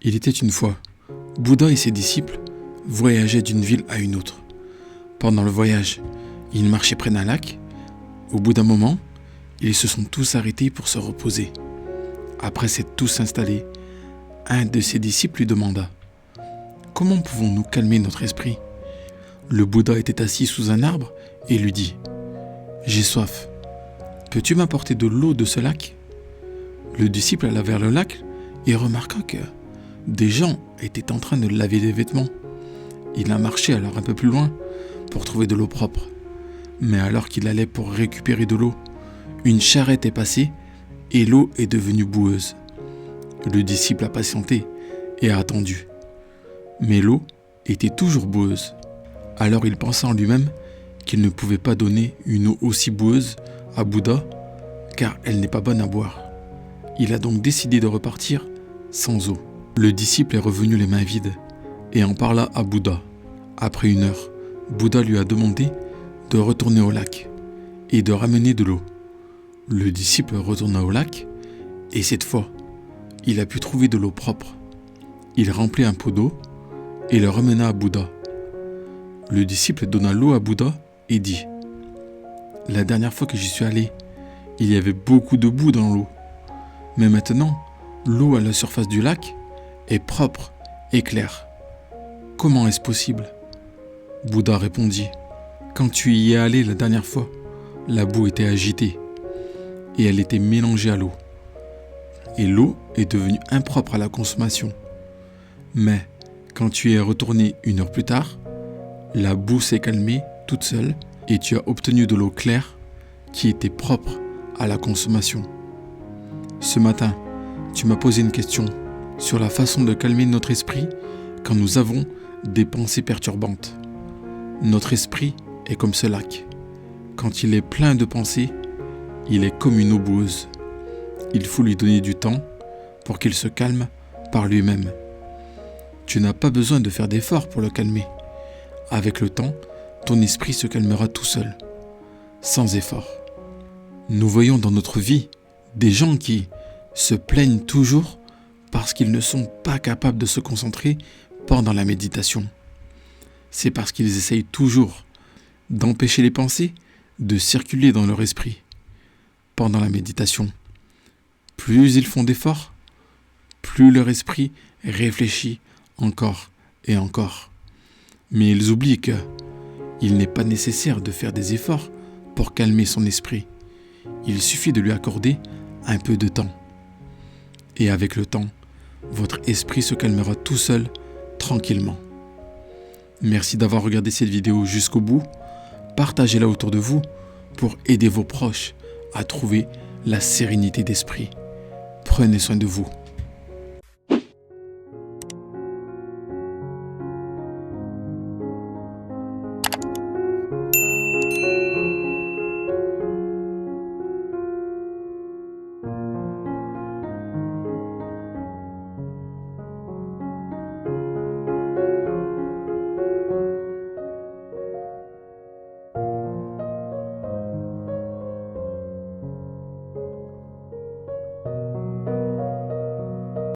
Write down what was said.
Il était une fois, Bouddha et ses disciples voyageaient d'une ville à une autre. Pendant le voyage, ils marchaient près d'un lac. Au bout d'un moment, ils se sont tous arrêtés pour se reposer. Après s'être tous installés, un de ses disciples lui demanda « Comment pouvons-nous calmer notre esprit ?» Le Bouddha était assis sous un arbre et lui dit « J'ai soif. Peux-tu m'apporter de l'eau de ce lac ?» Le disciple alla vers le lac et remarqua que des gens étaient en train de laver des vêtements. Il a marché alors un peu plus loin pour trouver de l'eau propre. Mais alors qu'il allait pour récupérer de l'eau, une charrette est passée et l'eau est devenue boueuse. Le disciple a patienté et a attendu. Mais l'eau était toujours boueuse. Alors il pensa en lui-même qu'il ne pouvait pas donner une eau aussi boueuse à Bouddha car elle n'est pas bonne à boire. Il a donc décidé de repartir sans eau. Le disciple est revenu les mains vides et en parla à Bouddha. Après 1 heure, Bouddha lui a demandé de retourner au lac et de ramener de l'eau. Le disciple retourna au lac et cette fois, il a pu trouver de l'eau propre. Il remplit un pot d'eau et le ramena à Bouddha. Le disciple donna l'eau à Bouddha et dit « La dernière fois que j'y suis allé, il y avait beaucoup de boue dans l'eau. Mais maintenant, l'eau à la surface du lac est propre et claire. Comment est-ce possible ?» Bouddha répondit « Quand tu y es allé la dernière fois, la boue était agitée et elle était mélangée à l'eau. Et l'eau est devenue impropre à la consommation. Mais quand tu y es retourné 1 heure plus tard, la boue s'est calmée toute seule et tu as obtenu de l'eau claire qui était propre à la consommation. Ce matin, tu m'as posé une question sur la façon de calmer notre esprit quand nous avons des pensées perturbantes. Notre esprit est comme ce lac. Quand il est plein de pensées, il est comme une eau boueuse. Il faut lui donner du temps pour qu'il se calme par lui-même. Tu n'as pas besoin de faire d'efforts pour le calmer. Avec le temps, ton esprit se calmera tout seul, sans effort. Nous voyons dans notre vie des gens qui se plaignent toujours parce qu'ils ne sont pas capables de se concentrer pendant la méditation. C'est parce qu'ils essayent toujours d'empêcher les pensées de circuler dans leur esprit. Pendant la méditation, plus ils font d'efforts, plus leur esprit réfléchit encore et encore. Mais ils oublient qu'il n'est pas nécessaire de faire des efforts pour calmer son esprit. Il suffit de lui accorder un peu de temps. Et avec le temps, votre esprit se calmera tout seul, tranquillement. Merci d'avoir regardé cette vidéo jusqu'au bout. Partagez-la autour de vous pour aider vos proches à trouver la sérénité d'esprit. Prenez soin de vous.